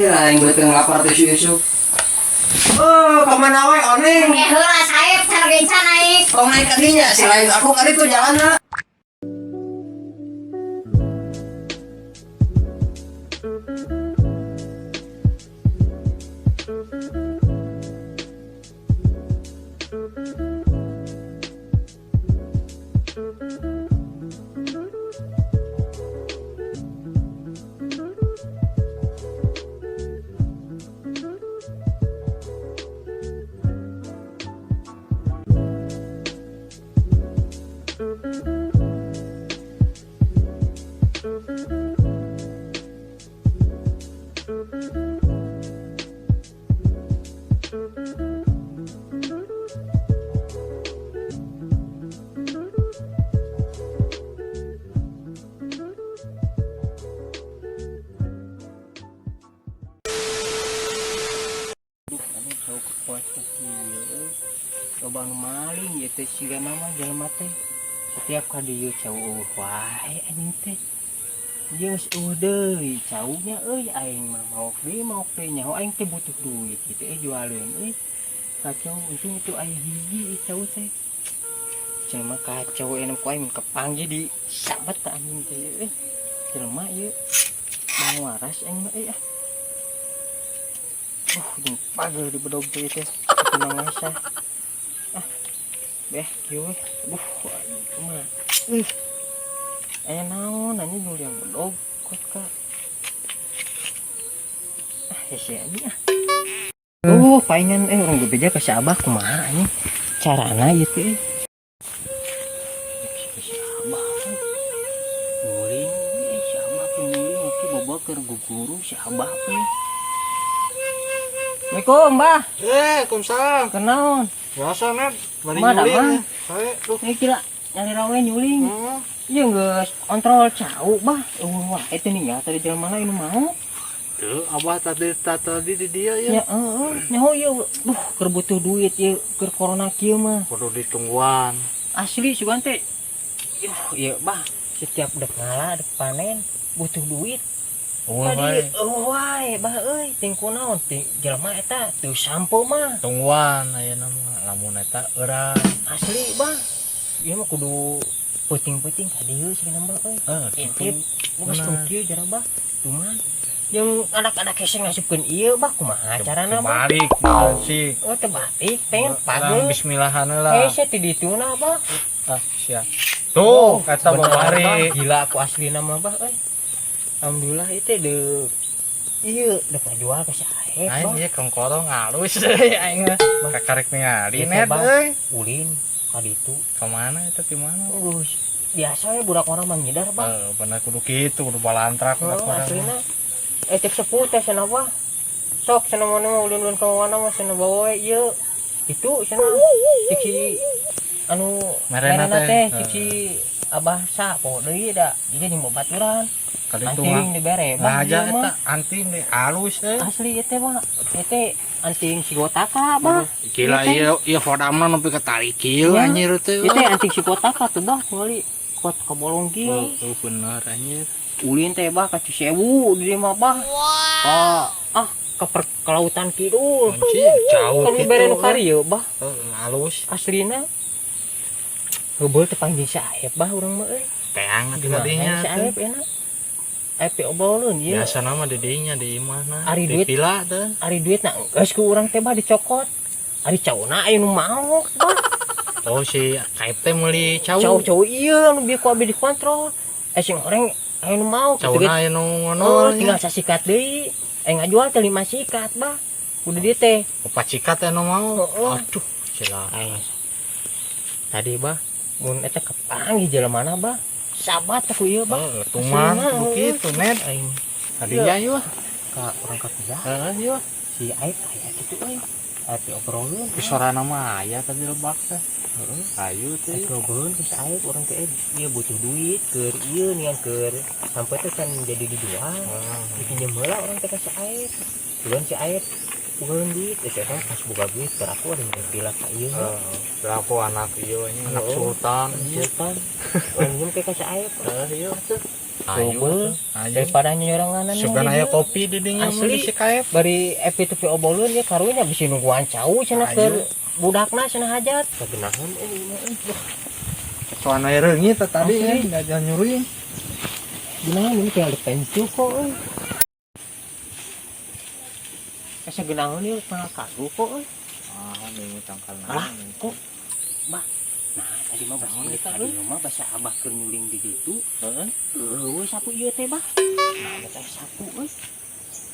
Ya, yang betul lapar tuh isu-isu. Oh, kemana wae oneng? Heula saeb cara genca naik. Kau naik kadinya, si lain aku kali tuh jalan na. Coba maling ya teh siga nama jelema teh setiap kali ieu cau wae anjing teh geus deui caunya euy aing mah mau deui nyaho aing teh butuh duit kitu jualeun euy kacau untung itu aya hiji cau teh jelema kacau enem ku aing kepanggih di sabat ta anjing teh jelema ieu mau waras aing mah euy jeung pageur di bedog teh tenang asa beh kieu mah aya naon anjing nu yang bedog kot ka hese anjing paingan urang bebeja ka si Abah kumaha anjing carana ieu teh si Abah nguling si Abah nguling oke boba keur guguru si Abah teh Assalamualaikum Mbah. Waalaikumsalam. Kenaon? Biasa net, bari Mana, nyuling. Bang? Saya tuh. Ini kira nyari rawe nyuling. Iya geus kontrol cau bah. Wah, itu nih ya tadi jalan mana ini mau? Tuh, Abah tadi di dia ya. Ya, nyaho ieu keur butuh duit ieu keur corona kieu mah. Kudu ditungguan. Asli sugan teh. Ieu bah, setiap dek ngala dek panen butuh duit. Tadi wae bah euy ting kunaon ting jelema eta teu sampo mah. Tungguan ayeuna mah lamun eta euran. Asli bah. Ieu mah kudu penting-penting ka dieu sih nambah euy. Intip geus kieu jarang bah. Cuman yang anak-anak hese ngasupkeun ieu bah kumaha carana bah? Balik sih. Oh teu balik pengen pageuh. Bismillahan heula. Hese ti dituna bah. Sia. Tuh, kata bari. Gila aku asli nama bah euy. Alhamdulillah itu de ieu dek ngajual ka si Aep bah. Aing ieu kongkorong alus euy aing mah. Kakarek ningali net euy. Ulin ka ditu. Ka mana eta ti mana? Geus biasa we budak urang mah ngidar bah. Bener kudu kitu, kudu balantrak budak urang. Aslina cek sepuh teh cenah bah. Sok cenah mana ulin-ulin ka mana mah cenah bawa we ieu. Itu cenah cek si anu merena teh cek si Abah sapo deui da. Jadi jeung babaturan. Anting dibere bah aja eta anting di alus asli teh mah teh anting si gotaka bah gila ieu fodamna nepi ka tali kieu anjir teh teh anting si gotaka tuh bah ngali kot ka bolong kieu bener anjir ulin teh bah ka Cisewu di mah bah ka kelautan kidul jauh kan dibere nu karieu bah alus aslina heubeul teh panggil si Aep bah urang mah euy teang atuh dinya si Aep enak Epi obrolan ya. Biasa nama dedenya di mana? Ari duit pila teh. Ari duit na geus ku urang teh bah dicokot. Ari cauna aya nu mau bah. Oh si Kaep teh meuli cau. Cau ieu anu bieu ku abi dikontrol. Sing orang aya nu mau cauna aya nu ngono. Tinggal sasikat deui. Ngajual teh 5 sikat bah. Kudu dieu teh 4 sikat anu mau. Aduh, celah. Tadi bah mun eta kepanggih jelemana bah. Sabat aku ieu bah. Tuman kitu net aing. Hadiah ieu ka urang ketiga. Ieu si Aep aya kitu euy. Aep obrolkeun. Di sorana mah aya tadi lebak teh. Ayu teh. Obrolkeun ku si Aep urang teh ieu butuh duit keur ieu nian keur sampai teh kan jadi dijual. Dipinjem heula urang teh ka si Aep. Bulan si Aep bukan duit, kan pas buka duit keur aku ada yang bilang ka ieu. Aku anak ieu anak sultan. Sultan. Anjing teh ka si Aep. Ieu teh. Coba Ayo. daripada nyorangan Sugan aya kopi di dinya Asli. di si kaep. bari FPTP obolun ya karunya bisa nungguan cau cenah Ayo. ke budakna cenah hajat kegenahan ini Soalnya aya reungit tadi Asli. ngajak nyuruh. gimana ini kayak ada pensil kok kasih genahan ini tengah kadu kok Ah, ini tangkal Alah, naon. kok Mbak nah tadi mah bahasa Naon eta, tadi mah bahasa abah keur nyuling di ditu Heeh. eueuh sapu ieu teh bah nah eta sapu euy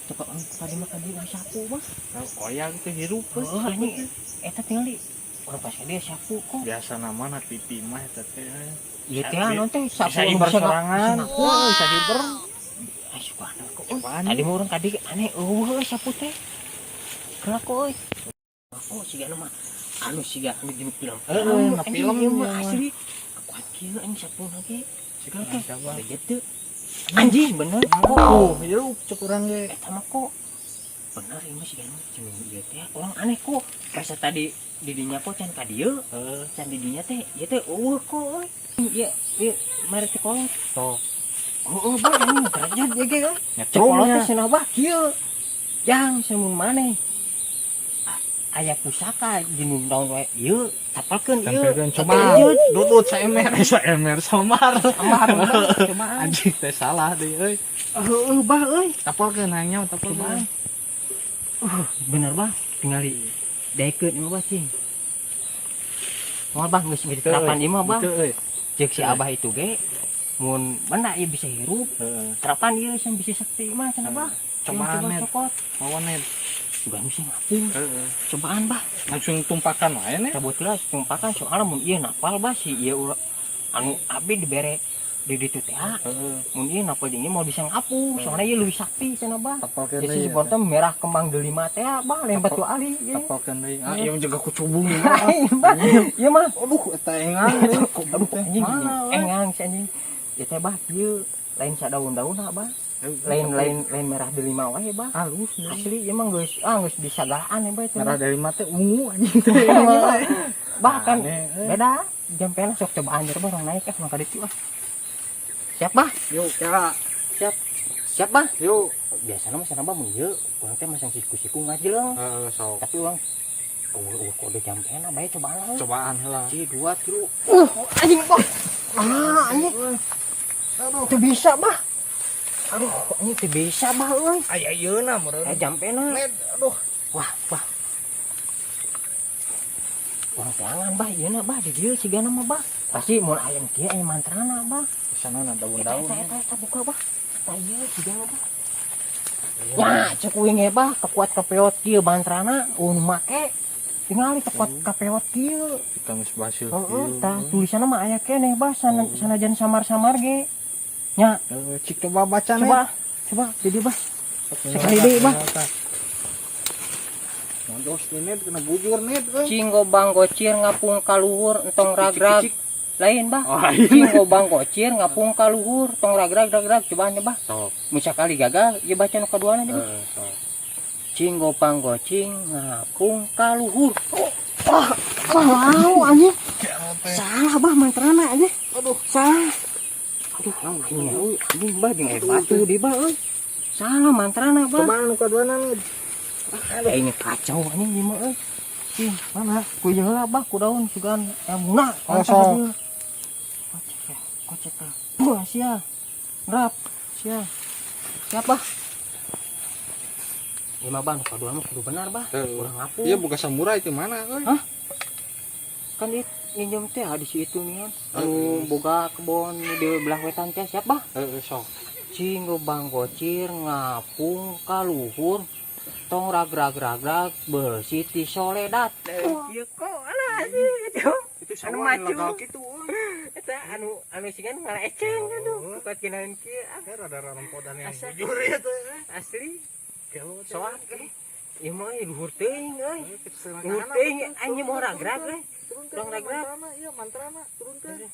coba tadi mah tadi sapu bah Koyak itu hirup. oh ini eta tinggal di orang pas dia sapu kok Biasa nama pipi mah eta teh. ieu teh anu teh sapu Bisa nu ibar bisa sorangan. wah Bisa hiber. subhana kok Cobaan. tadi mah urang tadi aneh eueuh sapu teh gerak kok oh siga mah anu siga anu jeung film Heeh, na film ieu mah mah. asli kuat kieu anjing sapu lagi segala teh Coba. gitu anjing bener Oh, hirup cek urang ge. eta mah kok bener ini sih kan jeung ieu teh orang aneh kok pas tadi didinya kok can ka dieu can didinya teh ieu teh eueuh kok ieu ieu mari teh kolot Sok. oh bah ini derajat ya ge Nyetrum kolot nya. teh cenah bah kieu jang samun maneh aya pusaka jeung daun wae ieu tapalkeun ieu Tempelkeun coba. Dudut saemer samar. ambar coba Anjing teh salah deui euy. heueuh bah euy Tapalkeun hanya tapalkeun. bener bah tingali daekeun imah bah cing moal bah geus terapan imah bah Itu euy. cek si abah itu ge mun benda ieu bisa hirup Heeh. terapan ieu sing bisa sakti imah cenah bah Cobaan net. cokot Lawan net. juga bisa ngapung Heeh. cobaan bah Langsung tumpakan wae net. cabut lah tumpakan soalnya mun ieu napal bah si ieu anu abi dibere di ditu teh Heeh. mun ieu napal jeung ieu mau bisa ngapung soalnya ieu leuwih sakti cenah bah Tapalkeun jadi deui. si bonten merah kembang delima teh bah lain batu ali ieu Tapalkeun deui. Ah, ieu juga kucubung. ieu mah Aduh, eta engang deui. aduh anjing Mana, we? engang si anjing ieu teh bah ieu lain sadaun-daunna bah lain merah delima wae bah halus asli ieu mah geus geus disagalaan ya bah itu merah mah. dari mata ungu anjing teh. bahkan Aneh, beda jampena sok coba anjir bah orang naik maka ditu siap bah Yuk, kira. siap bah Yuk. biasana mah sanaba mun ieu urang teh masang siku-siku ngajleung Sok. tapi urang kode jampena bae cobaan lah Cobaan heula. ci 2 kilo anjing kok anjing aduh teu bisa bah aduh anjing teu bisa bah euy Aya ayeuna meureun. jampena Aduh. wah orang teangan bah ieu bah di dieu sigana mah bah pasti mun aya kieu aya mantrana bah Di sana ada daun-daun. eta buka bah eta ieu sigana bah ya cek uing ya bah kekuat kapeot kieu mantrana nu make tinggal kekuat kapeot kieu Kita geus basil. heeh tah tulisanna mah aya keneh bah sanajan samar-samar ge nya Cik coba baca nih. coba jadi bah sekali deui bah Nondos net kena bujur net. cinggo bang gocir ngapung kaluhur entong ragrag lain bah Oh, lain. cinggo bang gocir ngapung kaluhur entong ragrag cobaan bah Sok. musakali gagal ya baca nu kaduana aja bah Sok. cinggo bang gocing ngapung kaluhur wah mau anjing salah bah mantrana aja aduh salah aduh anjing bah jeung air batu di bah euy salah mantrana bah Coba nu kaduana nih. ini kacau anjing di mah euy sih mana ku heula bah ku daun sugan emuna Kosong. kocek wah sia rap sia siapa lima bang kedua mah kudu benar bah kurang ngapu Iya buka samurai itu mana euy? Hah? Kan di ninjam teh di situ nih kan anu boga kebon di belah wetan teh siapa Sok. cinggo bang gocir ngapung kaluhur tong ragrag bersih ti soledad ieu kok ala itu anu macu gitu. eta anu singan ngaleceng aduh buat kinain kieu Rada rempodan yang Asa. bujur ya tuh. asli Kalau soak ieu mah luhur teuing euy luhur teuing anjing mau ragrag euy tong ragrag Iya mantrana turunkeun.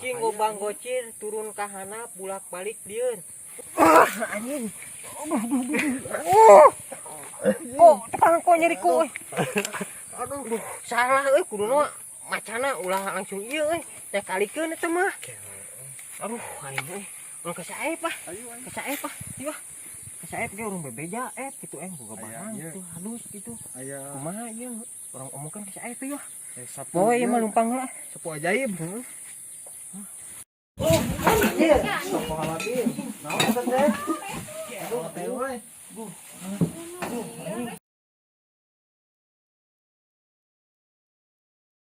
cinggo bang gocir turun ka handap bulak-balik dieun anjing kok nyeri ku euy aduh salah euy kuduna macana ulah langsung ieu euy teh kalikeun eta mah aduh aing euy Ke saep ah. Ayo aing. Ke saep ah. Ieu. Ke saep ge urang bebeja kitu boga barang Aya, kitu halus kitu. Aya Kumaha ieu? Urang omongkeun ke saep ieu. sapu. Bawa ieu mah lumpang lah. Sapu ajaib. Iya. Sok khawatir. Naon teh? Aduh, teh we.